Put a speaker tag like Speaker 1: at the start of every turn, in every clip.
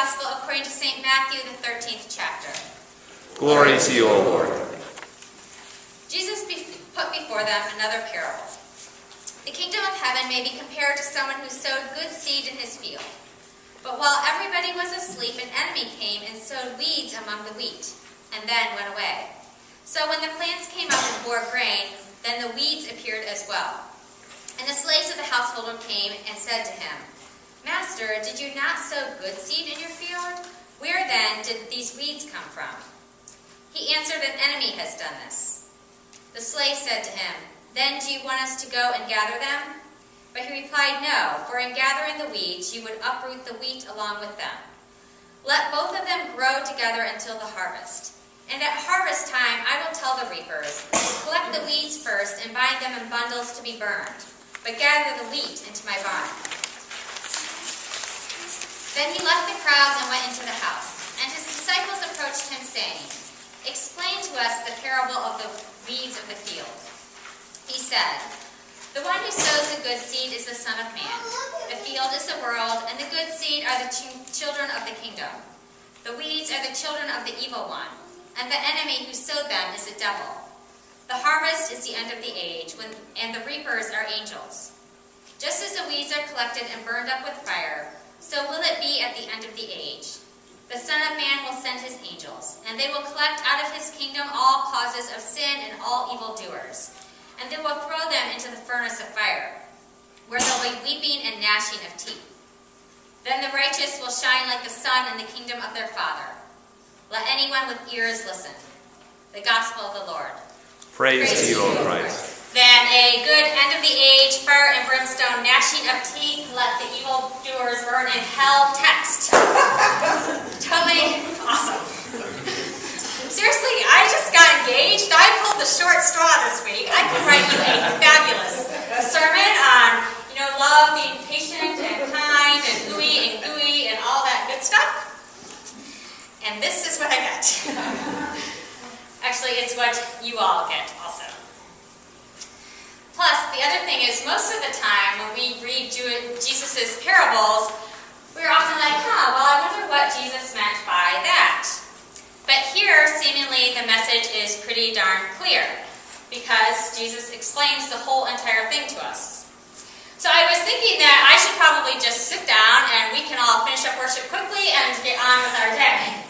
Speaker 1: Gospel according to St. Matthew, the 13th chapter.
Speaker 2: Glory to you, O Lord.
Speaker 1: Jesus put before them another parable. The kingdom of heaven may be compared to someone who sowed good seed in his field. But while everybody was asleep, an enemy came and sowed weeds among the wheat, and then went away. So when the plants came up and bore grain, then the weeds appeared as well. And the slaves of the householder came and said to him, Master, did you not sow good seed in your field? Where then did these weeds come from? He answered, An enemy has done this. The slave said to him, Then do you want us to go and gather them? But he replied, No, for in gathering the weeds you would uproot the wheat along with them. Let both of them grow together until the harvest. And at harvest time I will tell the reapers, Collect the weeds first and bind them in bundles to be burned, but gather the wheat into my barn. Then he left the crowds and went into the house. And his disciples approached him, saying, Explain to us the parable of the weeds of the field. He said, The one who sows the good seed is the Son of Man. The field is the world, and the good seed are the children of the kingdom. The weeds are the children of the evil one, and the enemy who sowed them is the devil. The harvest is the end of the age, and the reapers are angels. Just as the weeds are collected and burned up with fire, so will it be at the end of the age. The Son of Man will send his angels, and they will collect out of his kingdom all causes of sin and all evildoers, and they will throw them into the furnace of fire, where there will be weeping and gnashing of teeth. Then the righteous will shine like the sun in the kingdom of their Father. Let anyone with ears listen. The Gospel of the Lord.
Speaker 2: Praise to you, O Christ.
Speaker 1: Then a good end of the age, fire and brimstone, gnashing of teeth, let the evildoers burn in hell text. Totally awesome. Seriously, I just got engaged. I pulled the short straw this week. I could write you a fabulous sermon on, love, being patient and kind and ooey and gooey and all that good stuff. And this is what I get. Actually, it's what you all get also. Plus, the other thing is, most of the time when we read Jesus' parables, we're often like, I wonder what Jesus meant by that. But here, seemingly, the message is pretty darn clear, because Jesus explains the whole entire thing to us. So I was thinking that I should probably just sit down and we can all finish up worship quickly and get on with our day.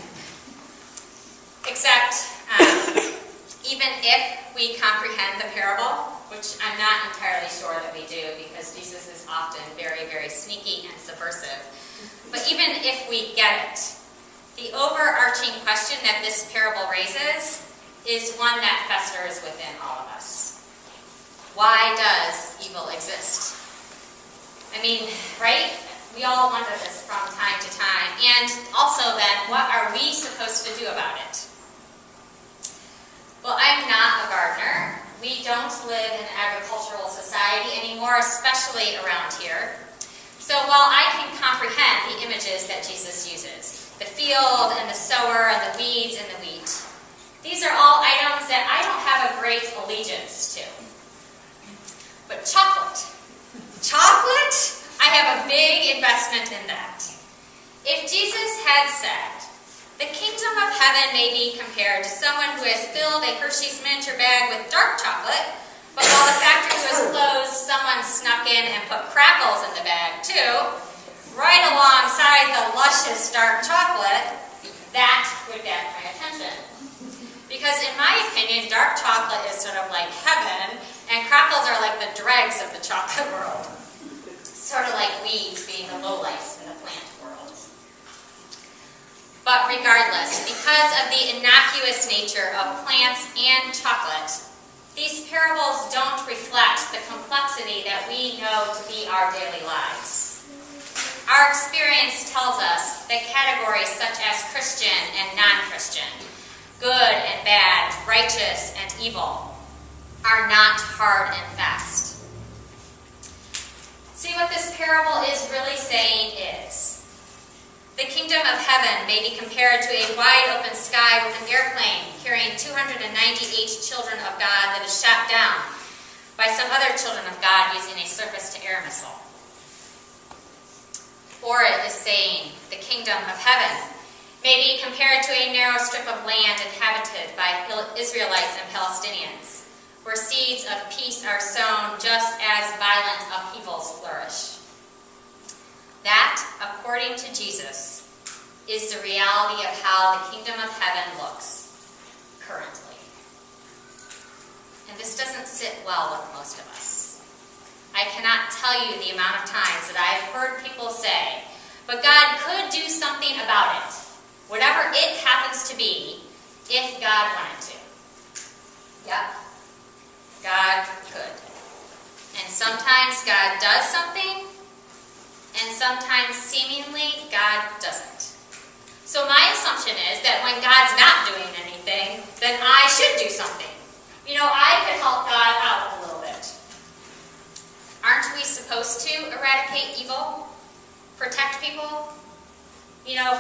Speaker 1: Except, even if we comprehend the parable, which I'm not entirely sure that we do, because Jesus is often very, very sneaky and subversive. But even if we get it, the overarching question that this parable raises is one that festers within all of us. Why does evil exist? I mean, right? We all wonder this from time to time. And also then, what are we supposed to do about it? Well, I'm not a gardener. We don't live in an agricultural society anymore, especially around here. So while I can comprehend the images that Jesus uses, the field and the sower and the weeds and the wheat, these are all items that I don't have a great allegiance to. But chocolate, I have a big investment in that. If Jesus had said, the kingdom of heaven may be compared to someone who has filled a Hershey's miniature bag with dark chocolate, but while the factory was closed, someone snuck in and put crackles in the bag too, right alongside the luscious dark chocolate, that would get my attention. Because in my opinion, dark chocolate is sort of like heaven, and crackles are like the dregs of the chocolate world. Sort of like weeds being the lowlights in the plant world. But regardless, because of the innocuous nature of plants and chocolate, these parables don't reflect the complexity that we know to be our daily lives. Our experience tells us that categories such as Christian and non-Christian, good and bad, righteous and evil, are not hard and fast. See, what this parable is really saying is, the kingdom of heaven may be compared to a wide open sky with an airplane carrying 298 children of God that is shot down by some other children of God using a surface-to-air missile. Or it is saying, the kingdom of heaven may be compared to a narrow strip of land inhabited by Israelites and Palestinians, where seeds of peace are sown just as violent upheavals flourish. That, according to Jesus, is the reality of how the kingdom of heaven looks currently. And this doesn't sit well with most of us. I cannot tell you the amount of times that I have heard people say, but God could do something about it, whatever it happens to be, if God wanted to. Yep, God could. And sometimes God does something, and sometimes seemingly God doesn't. So my assumption is that when God's not doing anything, then I should do something. I could help God out a little bit. Aren't we supposed to eradicate evil? Protect people?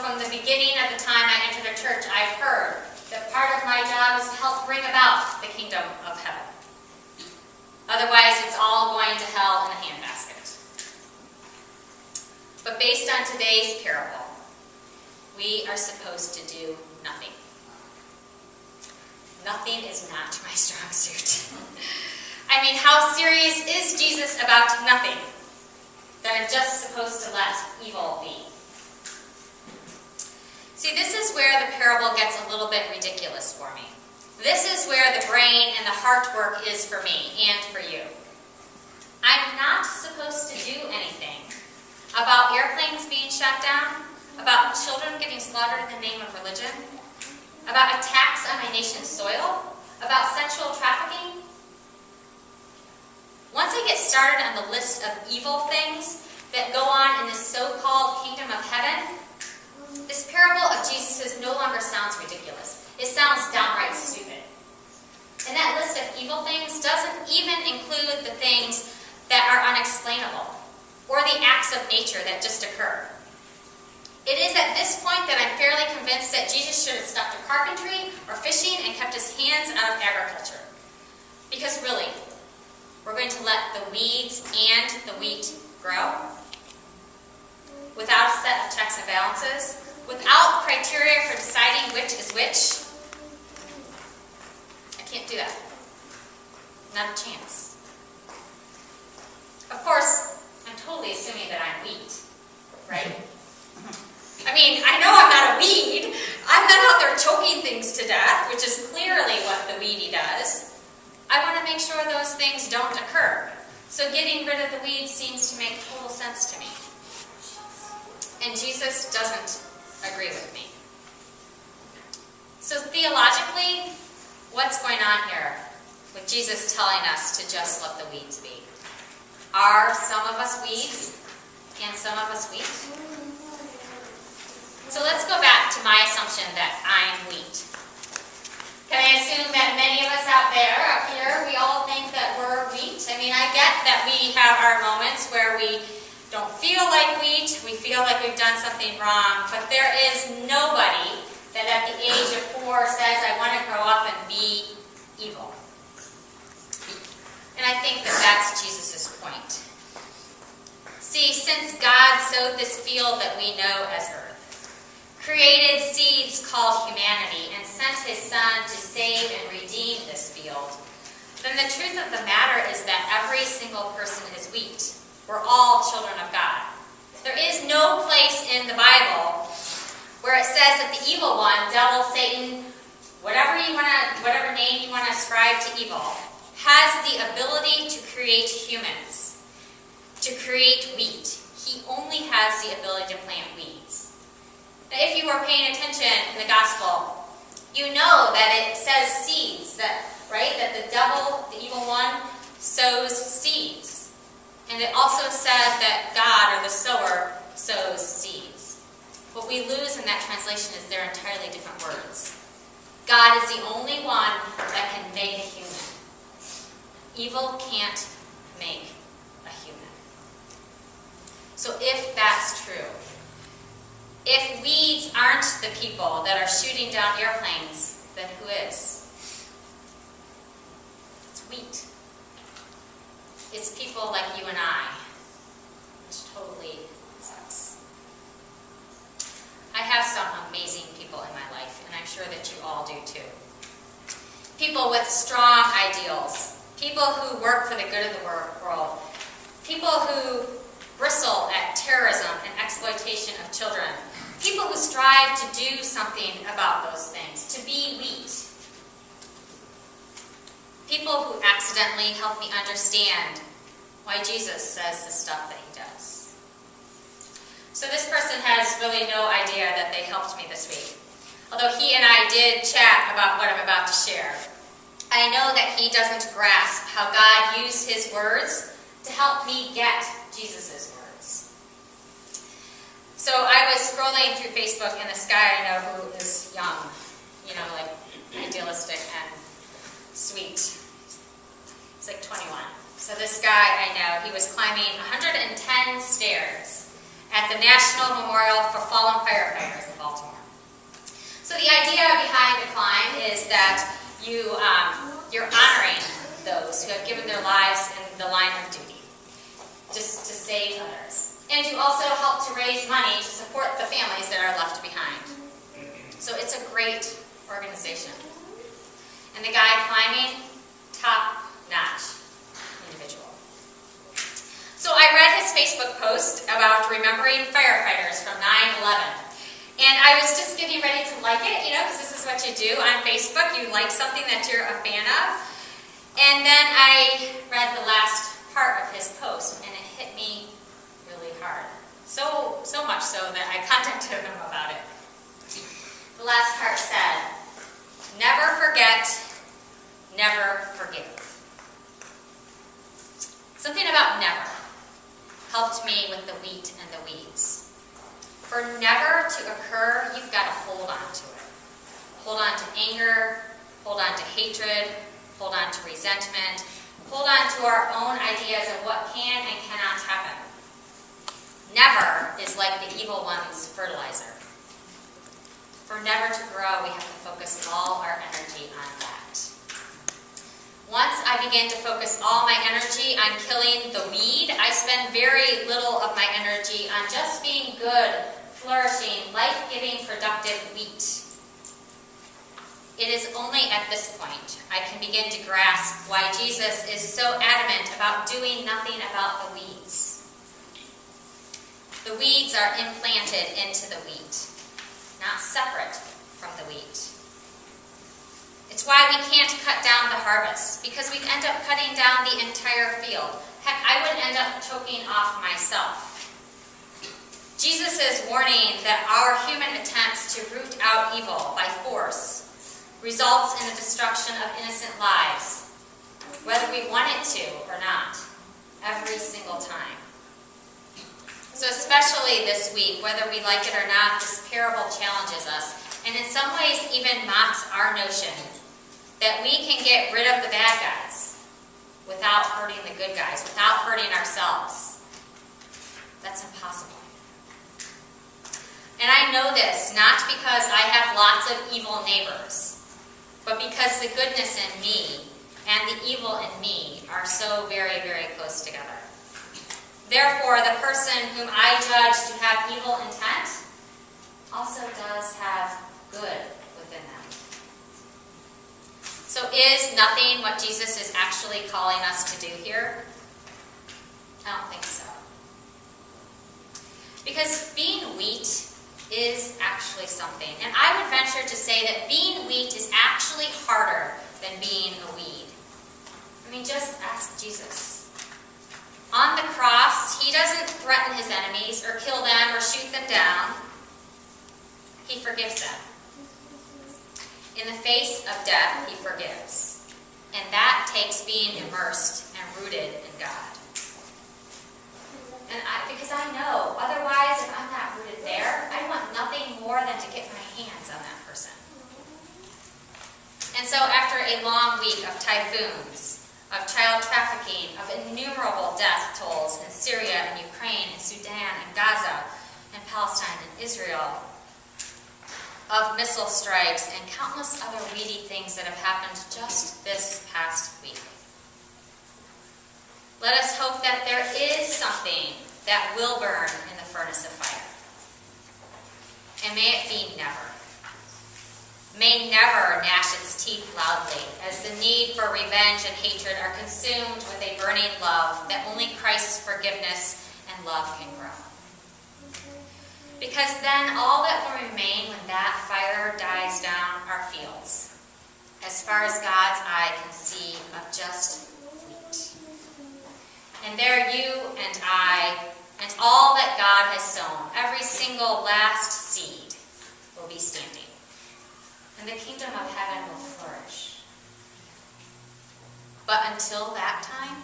Speaker 1: From the beginning of the time I entered a church, I've heard that part of my job is to help bring about the kingdom of heaven. Otherwise, it's all going to hell in a handbasket. But based on today's parable, we are supposed to do nothing. Nothing is not my strong suit. How serious is Jesus about nothing? That I'm just supposed to let evil be. See, this is where the parable gets a little bit ridiculous for me. This is where the brain and the heart work is for me and for you. I'm not supposed to do anything about airplanes being shot down, about children getting slaughtered in the name of religion, about attacks on my nation's soil, about sexual trafficking. Once I get started on the list of evil things that go on in this so-called kingdom of heaven, this parable of Jesus no longer sounds ridiculous. It sounds downright stupid. And that list of evil things doesn't even include the things that are unexplainable, or the acts of nature that just occur. It is at this point that I'm fairly convinced that Jesus should have stuck to carpentry or fishing and kept his hands out of agriculture. Because really, we're going to let the weeds and the wheat grow without a set of checks and balances, without criteria for deciding which is which. I can't do that. Not a chance. Of course, I'm totally assuming that I'm wheat, right? I know I'm not a weed. I'm not out there choking things to death, which is clearly what the weedy does. I want to make sure those things don't occur. So getting rid of the weeds seems to make total sense to me. And Jesus doesn't agree with me. So theologically, what's going on here with Jesus telling us to just let the weeds be? Are some of us weeds and some of us wheat? So let's go back to my assumption that I'm wheat. Can I assume that many of us out there, up here, we all think that we're wheat? I get that we have our moments where we don't feel like wheat, we feel like we've done something wrong, but there is nobody that at the age of 4 says, I want to grow up and be evil. And I think that that's Jesus' point. See, since God sowed this field that we know as earth, created seeds called humanity, and sent his Son to save and redeem this field, then the truth of the matter is that every single person is wheat. We're all children of God. There is no place in the Bible where it says that the evil one, devil, Satan, whatever name you want to ascribe to evil, has the ability to create humans, to create wheat. He only has the ability to plant weeds. Now, if you were paying attention in the gospel, you know that it says seeds, that the devil, the evil one, sows seeds. And it also said that God, or the sower, sows seeds. What we lose in that translation is they're entirely different words. God is the only one that can make a human. Evil can't make a human. So if that's true, if weeds aren't the people that are shooting down airplanes, then who is? It's wheat. It's people like you and I, which totally sucks. have some amazing people in my life, and I'm sure that you all do too. People with strong ideals, people who work for the good of the world, people who bristle at terrorism and exploitation of children, people who strive to do something about those things, to be wheat. People who accidentally help me understand why Jesus says the stuff that he does. So this person has really no idea that they helped me this week. Although he and I did chat about what I'm about to share. I know that he doesn't grasp how God used his words to help me get Jesus' words. So I was scrolling through Facebook, and this guy I know who is young, like idealistic and sweet. He's like 21. So this guy I know, he was climbing 110 stairs at the National Memorial for Fallen Firefighters in Baltimore. So the idea behind the climb is that you're honoring those who have given their lives in the line of duty, just to save others. And you also help to raise money to support the families that are left behind. So it's a great organization. And the guy climbing, top-notch individual. So I read his Facebook post about remembering firefighters from 9/11. And I was just getting ready to like it, because this is what you do on Facebook. You like something that you're a fan of. And then I read the last part of his post, and it hit me really hard. So much so that I contacted him about it. The last part said, "Never forget, never forgive." Something about never helped me with the wheat and the weeds. For never to occur, you've got to hold on to it. Hold on to anger, hold on to hatred, hold on to resentment, hold on to our own ideas of what can and cannot happen. Never is like the evil one's fertilizer. For never to grow, we have to focus all our energy on that. Once I begin to focus all my energy on killing the weed, I spend very little of my energy on just being good, flourishing, life-giving, productive wheat. It is only at this point I can begin to grasp why Jesus is so adamant about doing nothing about the weeds. The weeds are implanted into the wheat, not separate from the wheat. It's why we can't cut down the harvest, because we'd end up cutting down the entire field. Heck, I would end up choking off myself. Jesus is warning that our human attempts to root out evil by force results in the destruction of innocent lives, whether we want it to or not, every single time. So especially this week, whether we like it or not, this parable challenges us, and in some ways even mocks our notion that we can get rid of the bad guys without hurting the good guys, without hurting ourselves. That's impossible. And I know this not because I have lots of evil neighbors, but because the goodness in me and the evil in me are so very, very close together. Therefore, the person whom I judge to have evil intent also does have good within them. So is nothing what Jesus is actually calling us to do here? I don't think so. Because being wheat is actually something. And I would venture to say that being wheat is actually harder than being a weed. I mean, just ask Jesus. On the cross, he doesn't threaten his enemies or kill them or shoot them down. He forgives them. In the face of death, he forgives. And that takes being immersed and rooted in God. And because I know, otherwise, if I'm not rooted there, I want nothing more than to get my hands on that person. And so after a long week of typhoons, of child trafficking, of innumerable death tolls in Syria and Ukraine and Sudan and Gaza and Palestine and Israel, of missile strikes and countless other weedy things that have happened just this past week. Let us hope that there is something that will burn in the furnace of fire. and may it be never. May never gnash its teeth loudly, as the need for revenge and hatred are consumed with a burning love that only Christ's forgiveness and love can grow. Because then all that will remain when that fire dies down are fields, as far as God's eye can see, of just wheat. And there you and I, and all that God has sown, every single last seed, will be standing. And the kingdom of heaven will flourish. But until that time,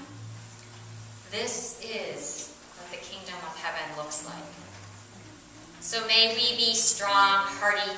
Speaker 1: this is what the kingdom of heaven looks like. So may we be strong, hardy